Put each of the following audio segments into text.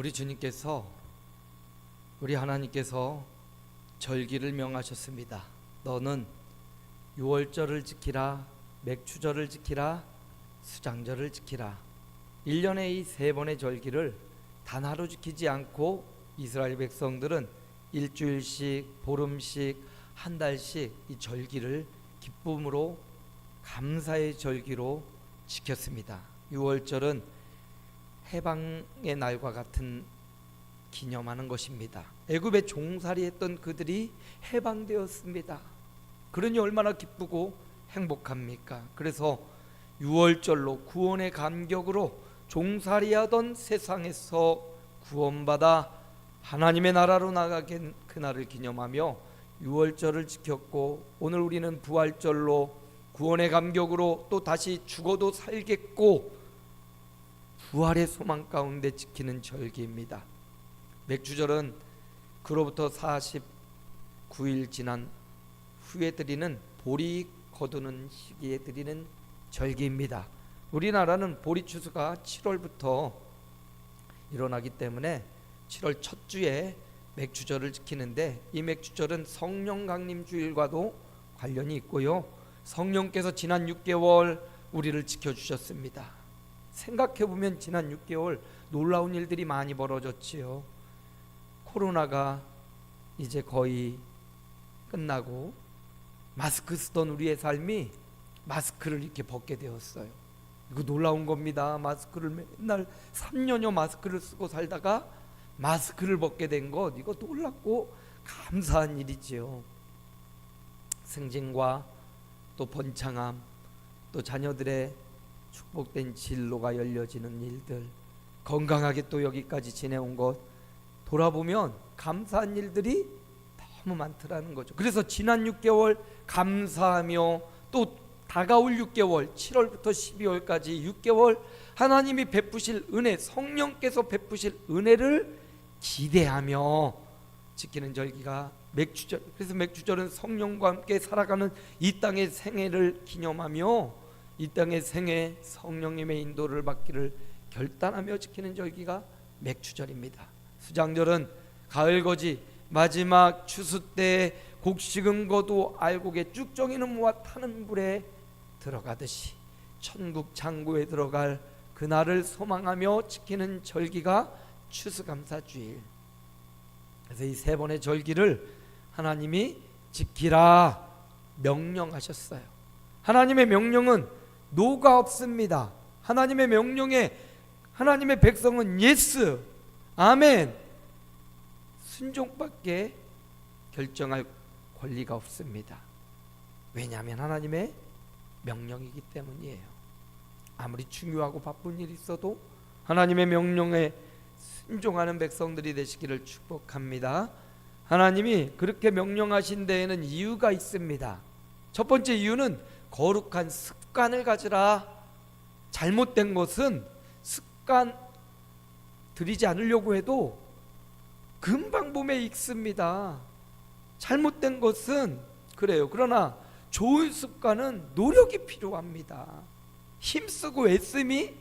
우리 주님께서, 우리 하나님께서 절기를 명하셨습니다. 너는 유월절을 지키라, 맥추절을 지키라, 수장절을 지키라. 1년에 이 세 번의 절기를 단 하루 지키지 않고 이스라엘 백성들은 일주일씩, 보름씩, 한 달씩 이 절기를 기쁨으로, 감사의 절기로 지켰습니다. 유월절은 해방의 날과 같은 기념하는 것입니다. 애굽에 종살이했던 그들이 해방되었습니다. 그러니 얼마나 기쁘고 행복합니까? 그래서 유월절로 구원의 감격으로 종살이하던 세상에서 구원받아 하나님의 나라로 나가게 그날을 기념하며 유월절을 지켰고, 오늘 우리는 부활절로 구원의 감격으로 또 다시 죽어도 살겠고 부활의 소망 가운데 지키는 절기입니다. 맥주절은 그로부터 49일 지난 후에 드리는 보리 거두는 시기에 드리는 절기입니다. 우리나라는 보리 추수가 7월부터 일어나기 때문에 7월 첫 주에 맥주절을 지키는데, 이 맥주절은 성령 강림 주일과도 관련이 있고요, 성령께서 지난 6개월 우리를 지켜주셨습니다. 생각해보면 지난 6개월 놀라운 일들이 많이 벌어졌지요. 코로나가 이제 거의 끝나고 마스크 쓰던 우리의 삶이 마스크를 이렇게 벗게 되었어요. 이거 놀라운 겁니다. 마스크를 맨날 3년여 마스크를 쓰고 살다가 마스크를 벗게 된 것, 이거 놀랍고 감사한 일이지요. 승진과 또 번창함, 또 자녀들의 축복된 진로가 열려지는 일들, 건강하게 또 여기까지 지내온 것 돌아보면 감사한 일들이 너무 많더라는 거죠. 그래서 지난 6개월 감사하며, 또 다가올 6개월 7월부터 12월까지 6개월 하나님이 베푸실 은혜, 성령께서 베푸실 은혜를 기대하며 지키는 절기가 맥주절. 그래서 맥주절은 성령과 함께 살아가는 이 땅의 생애를 기념하며 이 땅의 생애 성령님의 인도를 받기를 결단하며 지키는 절기가 맥주절입니다. 수장절은 가을거지 마지막 추수 때 곡식은 거두 알곡에 쭉정이는 모아 타는 불에 들어가듯이 천국 창고에 들어갈 그날을 소망하며 지키는 절기가 추수감사주일. 그래서 이 세 번의 절기를 하나님이 지키라 명령하셨어요. 하나님의 명령은 노가 없습니다. 하나님의 명령에 하나님의 백성은 예스, 아멘, 순종밖에 결정할 권리가 없습니다. 왜냐하면 하나님의 명령이기 때문이에요. 아무리 중요하고 바쁜 일이 있어도 하나님의 명령에 순종하는 백성들이 되시기를 축복합니다. 하나님이 그렇게 명령하신 데에는 이유가 있습니다. 첫 번째 이유는 거룩한 습관을 가지라. 잘못된 것은 습관 들이지 않으려고 해도 금방 몸에 익습니다. 잘못된 것은 그래요. 그러나 좋은 습관은 노력이 필요합니다. 힘쓰고 애씀이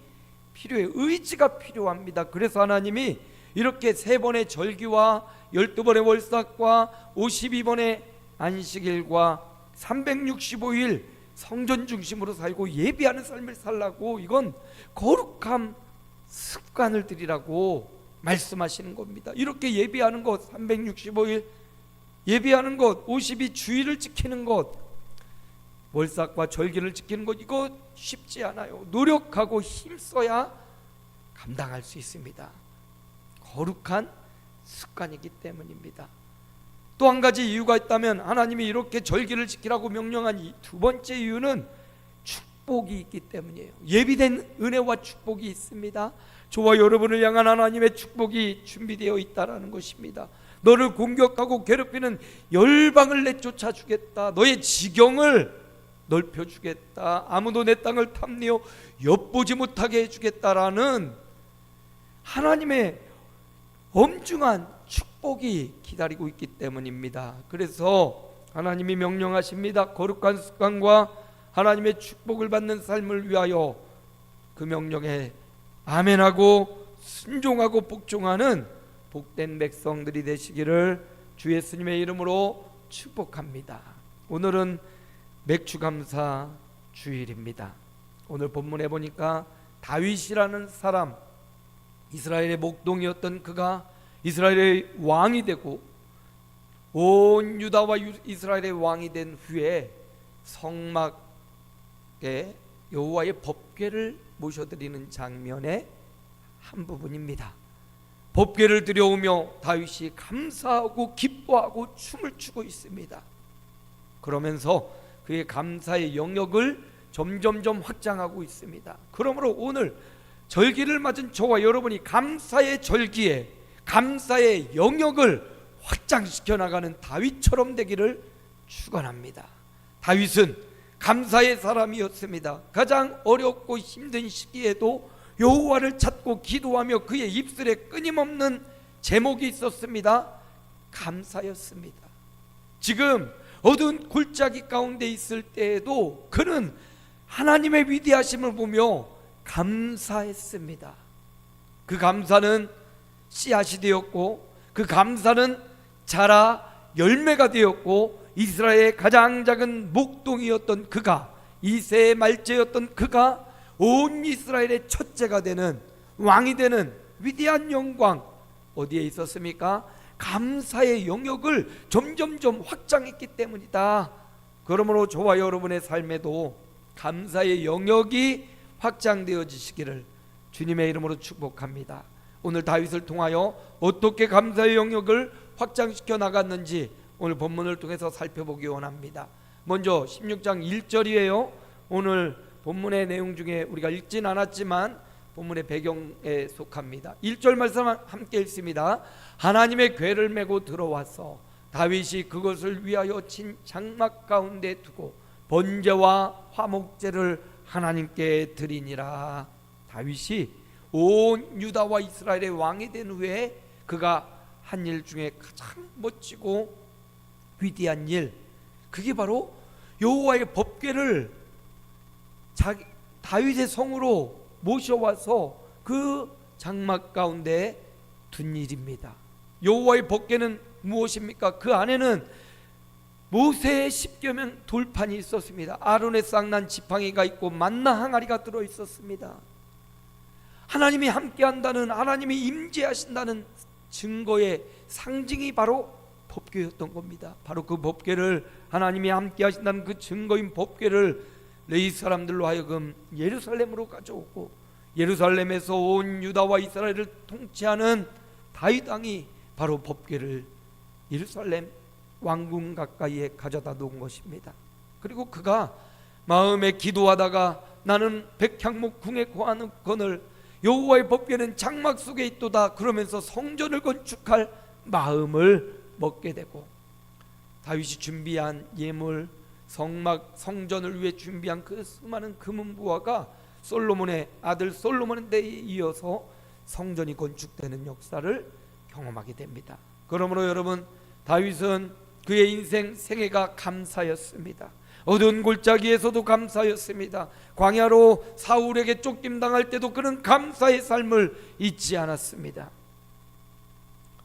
필요해요. 의지가 필요합니다. 그래서 하나님이 이렇게 3번의 절기와 12번의 월삭과 52번의 안식일과 365일 성전 중심으로 살고 예비하는 삶을 살라고, 이건 거룩한 습관을 들이라고 말씀하시는 겁니다. 이렇게 예비하는 것, 365일 예비하는 것, 52주일을 지키는 것, 월삭과 절기를 지키는 것, 이거 쉽지 않아요. 노력하고 힘써야 감당할 수 있습니다. 거룩한 습관이기 때문입니다. 또 한 가지 이유가 있다면, 하나님이 이렇게 절기를 지키라고 명령한 이 두 번째 이유는 축복이 있기 때문이에요. 예비된 은혜와 축복이 있습니다. 저와 여러분을 향한 하나님의 축복이 준비되어 있다라는 것입니다. 너를 공격하고 괴롭히는 열방을 내쫓아 주겠다. 너의 지경을 넓혀 주겠다. 아무도 내 땅을 탐내어 엿보지 못하게 해주겠다라는 하나님의 엄중한 축복이 기다리고 있기 때문입니다. 그래서 하나님이 명령하십니다. 거룩한 습관과 하나님의 축복을 받는 삶을 위하여 그 명령에 아멘하고 순종하고 복종하는 복된 백성들이 되시기를 주 예수님의 이름으로 축복합니다. 오늘은 맥주감사 주일입니다. 오늘 본문에 보니까 다윗이라는 사람, 이스라엘의 목동이었던 그가 이스라엘의 왕이 되고 온 유다와 이스라엘의 왕이 된 후에 성막에 여호와의 법궤를 모셔드리는 장면의 한 부분입니다. 법궤를 들여오며 다윗이 감사하고 기뻐하고 춤을 추고 있습니다. 그러면서 그의 감사의 영역을 점점점 확장하고 있습니다. 그러므로 오늘 절기를 맞은 저와 여러분이 감사의 절기에 감사의 영역을 확장시켜 나가는 다윗처럼 되기를 축원합니다. 다윗은 감사의 사람이었습니다. 가장 어렵고 힘든 시기에도 여호와를 찾고 기도하며 그의 입술에 끊임없는 제목이 있었습니다. 감사였습니다. 지금 어두운 골짜기 가운데 있을 때에도 그는 하나님의 위대하심을 보며 감사했습니다. 그 감사는 씨앗이 되었고 그 감사는 자라 열매가 되었고 이스라엘의 가장 작은 목동이었던 그가, 이새의 말째였던 그가 온 이스라엘의 첫째가 되는, 왕이 되는 위대한 영광, 어디에 있었습니까? 감사의 영역을 점점점 확장했기 때문이다. 그러므로 저와 여러분의 삶에도 감사의 영역이 확장되어지시기를 주님의 이름으로 축복합니다. 오늘 다윗을 통하여 어떻게 감사의 영역을 확장시켜 나갔는지 오늘 본문을 통해서 살펴보기 원합니다. 먼저 16장 1절이에요. 오늘 본문의 내용 중에 우리가 읽진 않았지만 본문의 배경에 속합니다. 1절 말씀 함께 읽습니다. 하나님의 궤를 메고 들어와서 다윗이 그것을 위하여 친 장막 가운데 두고 번제와 화목제를 하나님께 드리니라. 다윗이 온 유다와 이스라엘의 왕이 된 후에 그가 한 일 중에 가장 멋지고 위대한 일, 그게 바로 여호와의 법궤를 다윗의 성으로 모셔와서 그 장막 가운데 둔 일입니다. 여호와의 법궤는 무엇입니까? 그 안에는 모세의 10계명 돌판이 있었습니다. 아론의 쌍난 지팡이가 있고 만나 항아리가 들어 있었습니다. 하나님이 함께한다는, 하나님이 임재하신다는 증거의 상징이 바로 법궤였던 겁니다. 바로 그 법궤를, 하나님이 함께하신다는 그 증거인 법궤를 레위 사람들로 하여금 예루살렘으로 가져오고 예루살렘에서 온 유다와 이스라엘을 통치하는 다윗 왕이 바로 법궤를 예루살렘 왕궁 가까이에 가져다 놓은 것입니다. 그리고 그가 마음에 기도하다가 나는 백향목 궁에 거하거늘 여호와의 법궤는 장막 속에 있도다 그러면서 성전을 건축할 마음을 먹게 되고, 다윗이 준비한 예물, 성전을 위해 준비한 그 수많은 금은부화가 솔로몬의 아들 솔로몬에 대해 이어서 성전이 건축되는 역사를 경험하게 됩니다. 그러므로 여러분, 다윗은 그의 인생 생애가 감사였습니다. 어두운 골짜기에서도 감사였습니다. 광야로 사울에게 쫓김당할 때도 그는 감사의 삶을 잊지 않았습니다.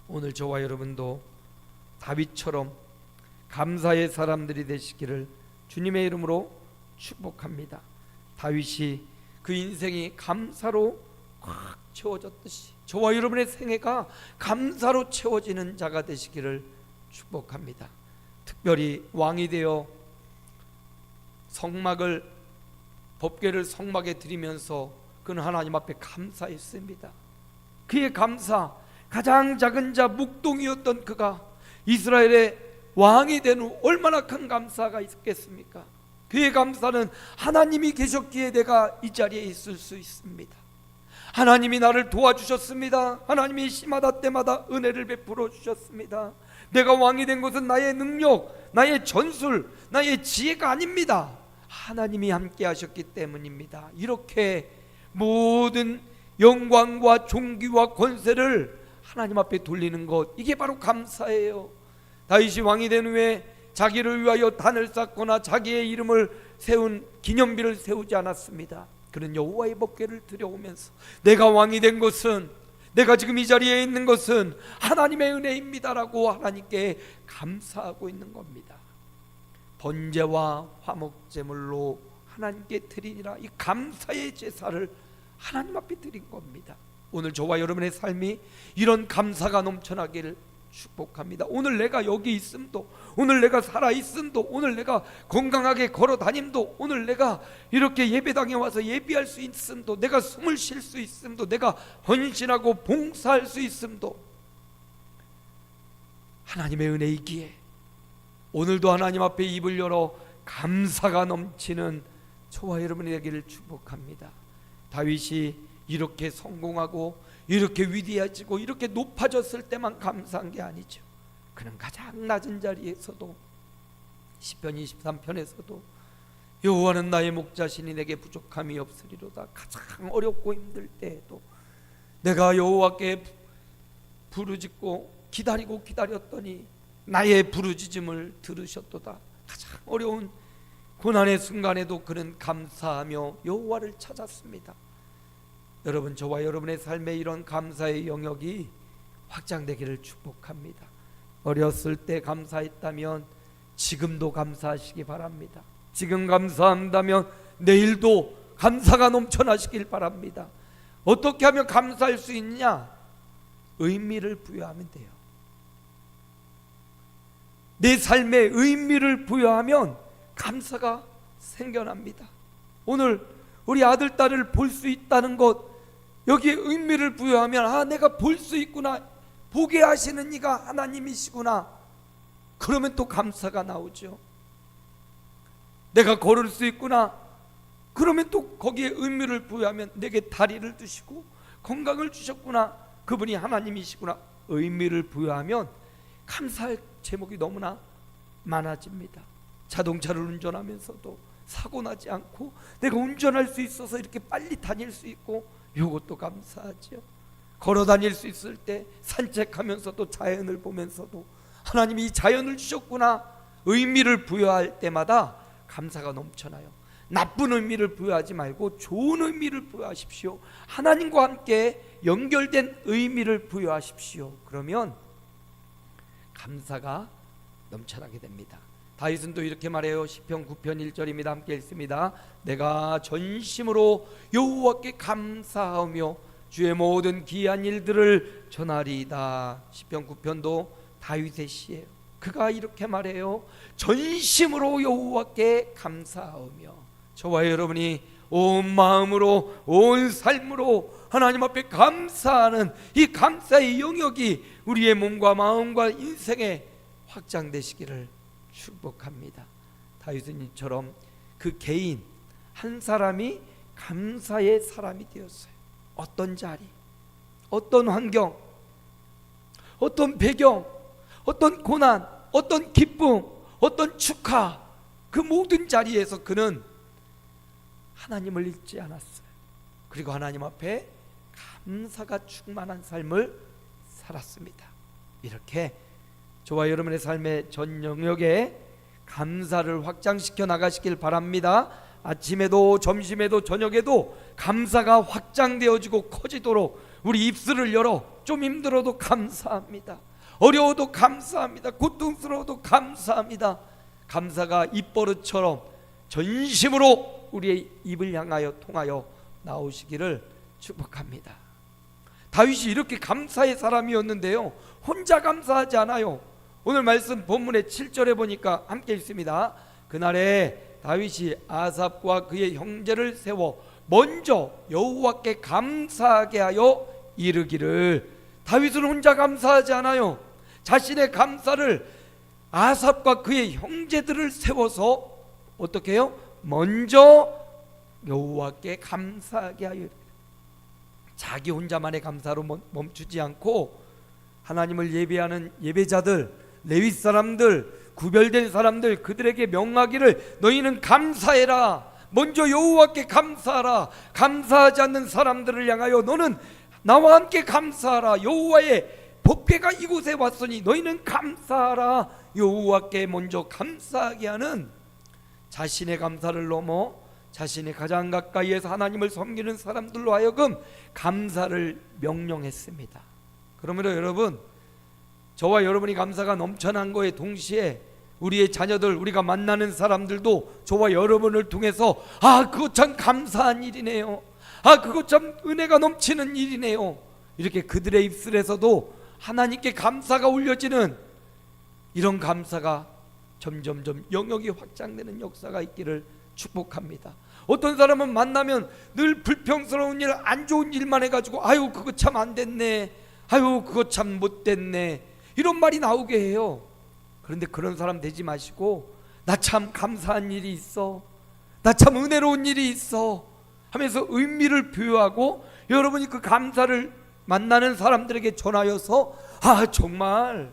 오늘 저와 여러분도 다윗처럼 감사의 사람들이 되시기를 주님의 이름으로 축복합니다. 다윗이 그 인생이 감사로 꽉 채워졌듯이 저와 여러분의 생애가 감사로 채워지는 자가 되시기를 축복합니다. 특별히 왕이 되어 성막을, 법궤를 성막에 드리면서 그는 하나님 앞에 감사했습니다. 그의 감사, 가장 작은 자 묵동이었던 그가 이스라엘의 왕이 된 후 얼마나 큰 감사가 있겠습니까? 그의 감사는 하나님이 계셨기에 내가 이 자리에 있을 수 있습니다. 하나님이 나를 도와주셨습니다. 하나님이 시마다 때마다 은혜를 베풀어 주셨습니다. 내가 왕이 된 것은 나의 능력, 나의 전술, 나의 지혜가 아닙니다. 하나님이 함께 하셨기 때문입니다. 이렇게 모든 영광과 존귀와 권세를 하나님 앞에 돌리는 것, 이게 바로 감사예요. 다윗이 왕이 된 후에 자기를 위하여 단을 쌓거나 자기의 이름을 세운 기념비를 세우지 않았습니다. 그는 여호와의 법궤를 들여오면서 내가 왕이 된 것은 내가 지금 이 자리에 있는 것은 하나님의 은혜입니다라고 하나님께 감사하고 있는 겁니다. 번제와 화목제물로 하나님께 드리니라, 이 감사의 제사를 하나님 앞에 드린 겁니다. 오늘 저와 여러분의 삶이 이런 감사가 넘쳐나기를 축복합니다. 오늘 내가 여기 있음도, 오늘 내가 살아 있음도, 오늘 내가 건강하게 걸어 다님도, 오늘 내가 이렇게 예배당에 와서 예배할 수 있음도, 내가 숨을 쉴 수 있음도, 내가 헌신하고 봉사할 수 있음도 하나님의 은혜이기에 오늘도 하나님 앞에 입을 열어 감사가 넘치는 저와 여러분이 되기를 축복합니다. 다윗이 이렇게 성공하고 이렇게 위대해지고 이렇게 높아졌을 때만 감사한 게 아니죠. 그는 가장 낮은 자리에서도, 시편 23편에서도 여호와는 나의 목자시니 내게 부족함이 없으리로다, 가장 어렵고 힘들 때에도 내가 여호와께 부르짖고 기다리고 기다렸더니 나의 부르짖음을 들으셨도다. 가장 어려운 고난의 순간에도 그는 감사하며 여호와를 찾았습니다. 여러분, 저와 여러분의 삶에 이런 감사의 영역이 확장되기를 축복합니다. 어렸을 때 감사했다면 지금도 감사하시기 바랍니다. 지금 감사한다면 내일도 감사가 넘쳐나시길 바랍니다. 어떻게 하면 감사할 수 있냐? 의미를 부여하면 돼요. 내 삶에 의미를 부여하면 감사가 생겨납니다. 오늘 우리 아들, 딸을 볼 수 있다는 것, 여기에 의미를 부여하면, 아, 내가 볼 수 있구나, 보게 하시는 이가 하나님이시구나, 그러면 또 감사가 나오죠. 내가 걸을 수 있구나, 그러면 또 거기에 의미를 부여하면, 내게 다리를 주시고 건강을 주셨구나, 그분이 하나님이시구나, 의미를 부여하면 감사할 제목이 너무나 많아집니다. 자동차를 운전하면서도 사고 나지 않고 내가 운전할 수 있어서 이렇게 빨리 다닐 수 있고, 이것도 감사하죠. 걸어 다닐 수 있을 때 산책하면서도 자연을 보면서도 하나님이 이 자연을 주셨구나, 의미를 부여할 때마다 감사가 넘쳐나요. 나쁜 의미를 부여하지 말고 좋은 의미를 부여하십시오. 하나님과 함께 연결된 의미를 부여하십시오. 그러면 감사가 넘쳐나게 됩니다. 다윗은 또 이렇게 말해요. 시편 9편 1절입니다. 함께 읽습니다. 내가 전심으로 여호와께 감사하며 주의 모든 귀한 일들을 전하리이다. 시편 9편도 다윗의 시예요. 그가 이렇게 말해요. 전심으로 여호와께 감사하며, 저와 여러분이 온 마음으로 온 삶으로 하나님 앞에 감사하는 이 감사의 영역이 우리의 몸과 마음과 인생에 확장되시기를 축복합니다. 다윗은 이처럼 그 개인 한 사람이 감사의 사람이 되었어요. 어떤 자리, 어떤 환경, 어떤 배경, 어떤 고난, 어떤 기쁨, 어떤 축하, 그 모든 자리에서 그는 하나님을 잊지 않았어요. 그리고 하나님 앞에 감사가 충만한 삶을 살았습니다. 이렇게 저와 여러분의 삶의 전 영역에 감사를 확장시켜 나가시길 바랍니다. 아침에도 점심에도 저녁에도 감사가 확장되어지고 커지도록 우리 입술을 열어 좀 힘들어도 감사합니다. 어려워도 감사합니다. 고통스러워도 감사합니다. 감사가 입버릇처럼 전심으로 우리의 입을 향하여 통하여 나오시기를 축복합니다. 다윗이 이렇게 감사의 사람이었는데요, 혼자 감사하지 않아요. 오늘 말씀 본문의 7절에 보니까 함께 읽습니다. 그날에 다윗이 아삽과 그의 형제를 세워 먼저 여호와께 감사하게 하여 이르기를. 다윗은 혼자 감사하지 않아요. 자신의 감사를 아삽과 그의 형제들을 세워서 어떻게 해요? 먼저 여호와께 감사하게 하여. 자기 혼자만의 감사로 멈추지 않고 하나님을 예배하는 예배자들, 레위 사람들, 구별된 사람들, 그들에게 명하기를 너희는 감사해라. 먼저 여호와께 감사하라. 감사하지 않는 사람들을 향하여 너는 나와 함께 감사하라. 여호와의 법궤가 이곳에 왔으니 너희는 감사하라. 여호와께 먼저 감사하게 하는 자신의 감사를 넘어 자신의 가장 가까이에서 하나님을 섬기는 사람들로 하여금 감사를 명령했습니다. 그러므로 여러분, 저와 여러분이 감사가 넘쳐난 거에 동시에 우리의 자녀들, 우리가 만나는 사람들도 저와 여러분을 통해서 그거 참 감사한 일이네요, 그거 참 은혜가 넘치는 일이네요, 이렇게 그들의 입술에서도 하나님께 감사가 울려지는 이런 감사가 점점점 영역이 확장되는 역사가 있기를 축복합니다. 어떤 사람은 만나면 늘 불평스러운 일, 안 좋은 일만 해가지고 아유 그거 참 안 됐네, 아유 그거 참 못 됐네, 이런 말이 나오게 해요. 그런데 그런 사람 되지 마시고 나 참 감사한 일이 있어, 나 참 은혜로운 일이 있어 하면서 의미를 부여하고 여러분이 그 감사를 만나는 사람들에게 전하여서 정말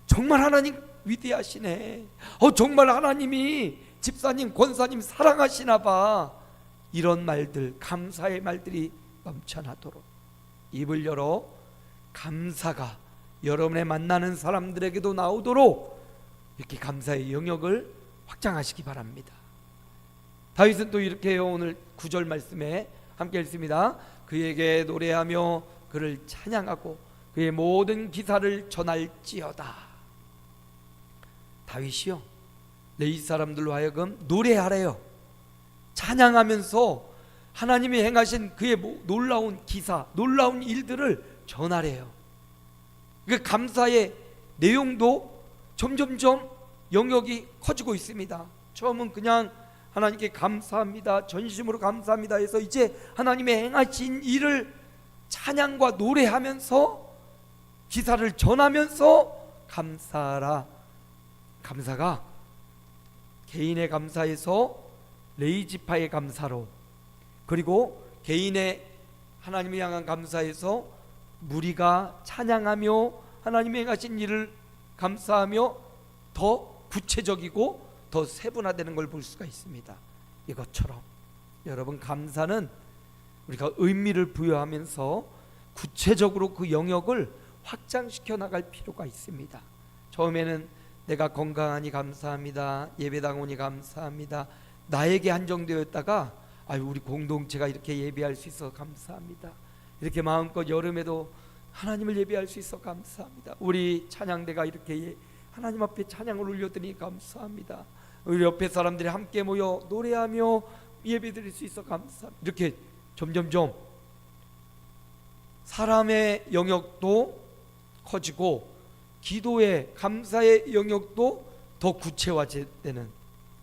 하나님 위대하시네, 정말 하나님이 집사님, 권사님 사랑하시나 봐, 이런 말들, 감사의 말들이 넘쳐나도록 입을 열어 감사가 여러분의 만나는 사람들에게도 나오도록 이렇게 감사의 영역을 확장하시기 바랍니다. 다윗은 또 이렇게 해요. 오늘 9절 말씀에 함께 읽습니다. 그에게 노래하며 그를 찬양하고 그의 모든 기사를 전할지어다. 다윗이요, 레위 사람들로 하여금 노래하래요. 찬양하면서 하나님이 행하신 그의 놀라운 기사, 놀라운 일들을 전하래요. 그 감사의 내용도 점점점 영역이 커지고 있습니다. 처음은 그냥 하나님께 감사합니다, 전심으로 감사합니다 해서 이제 하나님의 행하신 일을 찬양과 노래하면서 기사를 전하면서 감사가 개인의 감사에서 레위지파의 감사로, 그리고 개인의 하나님을 향한 감사에서 무리가 찬양하며 하나님의 행하신 일을 감사하며 더 구체적이고 더 세분화되는 걸 볼 수가 있습니다. 이것처럼 여러분, 감사는 우리가 의미를 부여하면서 구체적으로 그 영역을 확장시켜 나갈 필요가 있습니다. 처음에는 내가 건강하니 감사합니다, 예배당 오니 감사합니다, 나에게 한정되었다가 우리 공동체가 이렇게 예배할 수 있어 감사합니다, 이렇게 마음껏 여름에도 하나님을 예배할 수 있어 감사합니다, 우리 찬양대가 이렇게 하나님 앞에 찬양을 올려드리니 감사합니다, 우리 옆에 사람들이 함께 모여 노래하며 예배드릴 수 있어 감사합니다. 이렇게 점점점 사람의 영역도 커지고 기도의 감사의 영역도 더 구체화되는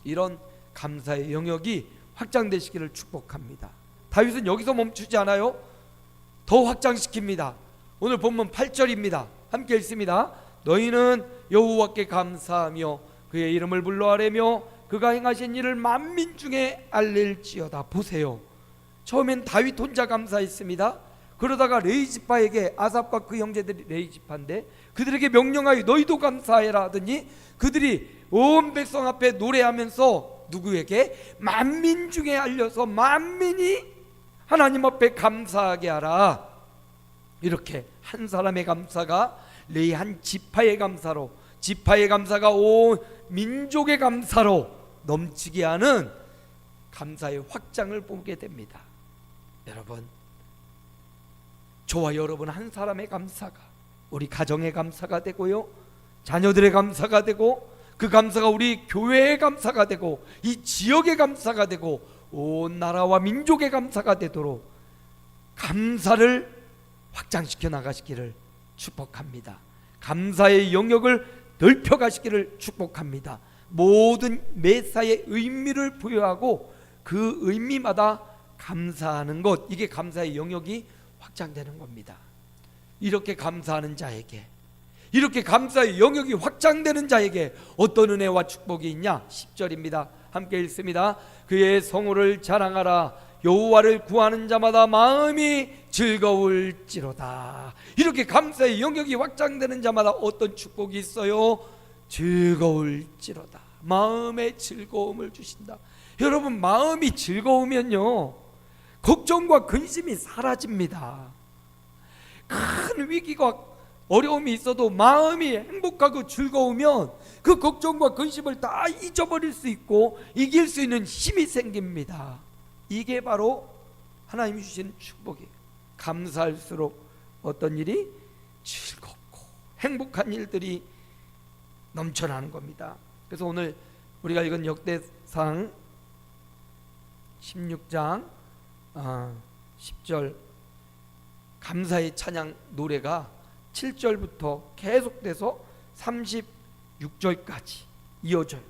이런 감사의 영역이 확장되시기를 축복합니다. 다윗은 여기서 멈추지 않아요. 더 확장시킵니다. 오늘 본문 8절입니다. 함께 읽습니다. 너희는 여호와께 감사하며 그의 이름을 불러 아뢰며 그가 행하신 일을 만민 중에 알릴지어다. 보세요, 처음엔 다윗 혼자 감사했습니다. 그러다가 레위지파에게, 아삽과 그 형제들이 레위지파인데 그들에게 명령하여 너희도 감사해라 하더니 그들이 온 백성 앞에 노래하면서 누구에게? 만민 중에 알려서 만민이 하나님 앞에 감사하게 하라. 이렇게 한 사람의 감사가 레위 한 지파의 감사로, 지파의 감사가 온 민족의 감사로 넘치게 하는 감사의 확장을 보게 됩니다. 여러분, 저와 여러분 한 사람의 감사가 우리 가정의 감사가 되고요, 자녀들의 감사가 되고, 그 감사가 우리 교회의 감사가 되고, 이 지역의 감사가 되고, 온 나라와 민족의 감사가 되도록 감사를 확장시켜 나가시기를 축복합니다. 감사의 영역을 넓혀 가시기를 축복합니다. 모든 매사에 의미를 부여하고 그 의미마다 감사하는 것, 이게 감사의 영역이 확장되는 겁니다. 이렇게 감사하는 자에게, 이렇게 감사의 영역이 확장되는 자에게 어떤 은혜와 축복이 있냐? 10절입니다. 함께 읽습니다. 그의 성호를 자랑하라. 여호와를 구하는 자마다 마음이 즐거울지로다. 이렇게 감사의 영역이 확장되는 자마다 어떤 축복이 있어요? 즐거울지로다. 마음의 즐거움을 주신다. 여러분, 마음이 즐거우면요, 걱정과 근심이 사라집니다. 큰 위기가 어려움이 있어도 마음이 행복하고 즐거우면 그 걱정과 근심을 다 잊어버릴 수 있고 이길 수 있는 힘이 생깁니다. 이게 바로 하나님이 주신 축복이에요. 감사할수록 어떤 일이 즐겁고 행복한 일들이 넘쳐나는 겁니다. 그래서 오늘 우리가 읽은 역대상 16장 10절 감사의 찬양 노래가 7절부터 계속돼서 36절까지 이어져요.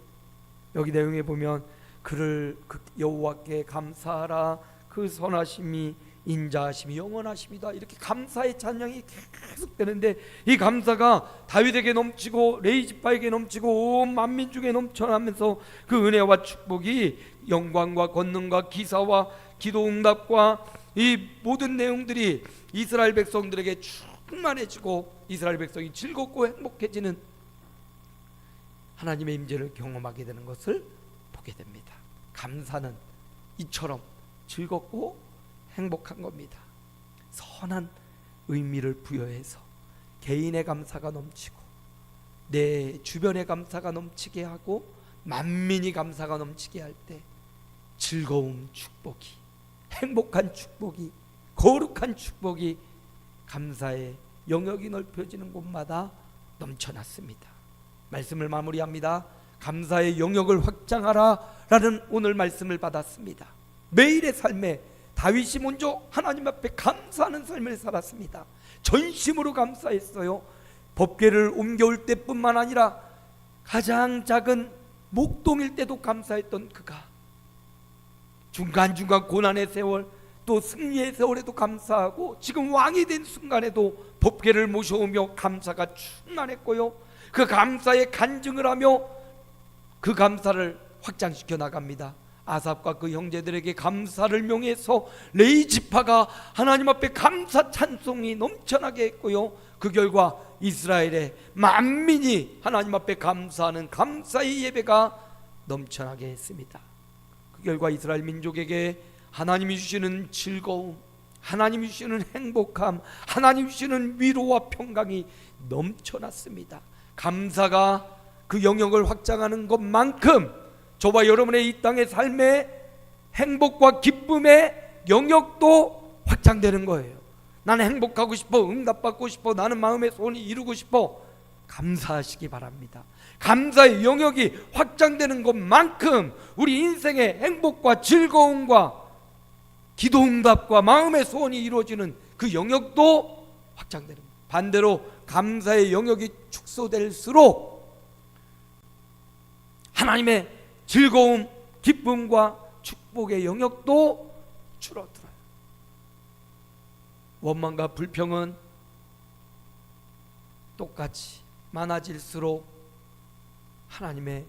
여기 내용에 보면 그를 그 여호와께 감사하라, 그 선하심이 인자하심이 영원하심이다, 이렇게 감사의 찬양이 계속되는데, 이 감사가 다윗에게 넘치고 레위지파에게 넘치고 온 만민 중에 넘쳐나면서 그 은혜와 축복이 영광과 권능과 기사와 기도응답과 이 모든 내용들이 이스라엘 백성들에게 충만해지고 이스라엘 백성이 즐겁고 행복해지는 하나님의 임재를 경험하게 되는 것을 보게 됩니다. 감사는 이처럼 즐겁고 행복한 겁니다. 선한 의미를 부여해서 개인의 감사가 넘치고 내 주변의 감사가 넘치게 하고 만민이 감사가 넘치게 할 때 즐거운 축복이, 행복한 축복이, 거룩한 축복이 감사의 영역이 넓혀지는 곳마다 넘쳐났습니다. 말씀을 마무리합니다. 감사의 영역을 확장하라 라는 오늘 말씀을 받았습니다. 매일의 삶에 다윗이 먼저 하나님 앞에 감사하는 삶을 살았습니다. 전심으로 감사했어요. 법궤를 옮겨올 때뿐만 아니라 가장 작은 목동일 때도 감사했던 그가 중간중간 고난의 세월 또 승리의 세월에도 감사하고 지금 왕이 된 순간에도 법궤를 모셔오며 감사가 충만했고요, 그 감사에 간증을 하며 그 감사를 확장시켜 나갑니다. 아삽과 그 형제들에게 감사를 명해서 레위지파가 하나님 앞에 감사 찬송이 넘쳐나게 했고요, 그 결과 이스라엘의 만민이 하나님 앞에 감사하는 감사의 예배가 넘쳐나게 했습니다. 그 결과 이스라엘 민족에게 하나님이 주시는 즐거움, 하나님이 주시는 행복함, 하나님이 주시는 위로와 평강이 넘쳐났습니다. 감사가 그 영역을 확장하는 것만큼 저와 여러분의 이 땅의 삶의 행복과 기쁨의 영역도 확장되는 거예요. 나는 행복하고 싶어, 응답받고 싶어, 나는 마음의 소원이 이루고 싶어, 감사하시기 바랍니다. 감사의 영역이 확장되는 것만큼 우리 인생의 행복과 즐거움과 기도응답과 마음의 소원이 이루어지는 그 영역도 확장되는 거예요. 반대로 감사의 영역이 축소될수록 하나님의 즐거움, 기쁨과 축복의 영역도 줄어들어요. 원망과 불평은 똑같이 많아질수록 하나님의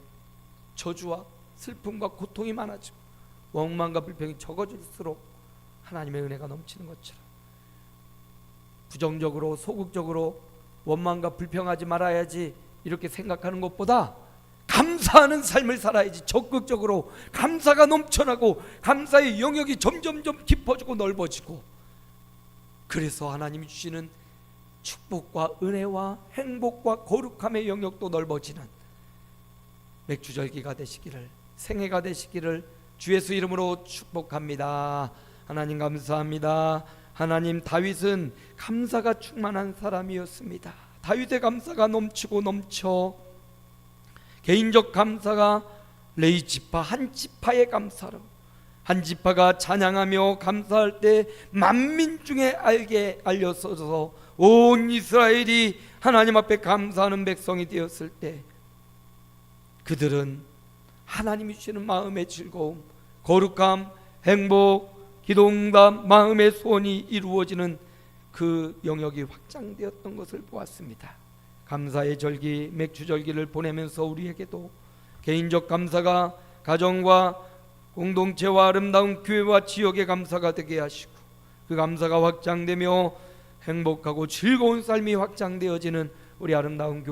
저주와 슬픔과 고통이 많아지고, 원망과 불평이 적어질수록 하나님의 은혜가 넘치는 것처럼 부정적으로 소극적으로 원망과 불평하지 말아야지 이렇게 생각하는 것보다 감사하는 삶을 살아야지, 적극적으로 감사가 넘쳐나고 감사의 영역이 점점점 깊어지고 넓어지고, 그래서 하나님이 주시는 축복과 은혜와 행복과 거룩함의 영역도 넓어지는 맥주절기가 되시기를, 생애가 되시기를 주 예수 이름으로 축복합니다. 하나님 감사합니다. 하나님, 다윗은 감사가 충만한 사람이었습니다. 다윗의 감사가 넘치고 넘쳐 개인적 감사가 레위지파 한 지파의 감사로, 한 지파가 찬양하며 감사할 때 만민 중에 알려서서 온 이스라엘이 하나님 앞에 감사하는 백성이 되었을 때 그들은 하나님이 주시는 마음의 즐거움, 거룩함, 행복, 기도응답, 마음의 소원이 이루어지는 그 영역이 확장되었던 것을 보았습니다. 감사의 절기, 맥주절기를 보내면서 우리에게도 개인적 감사가 가정과 공동체와 아름다운 교회와 지역의 감사가 되게 하시고, 그 감사가 확장되며 행복하고 즐거운 삶이 확장되어지는 우리 아름다운 교회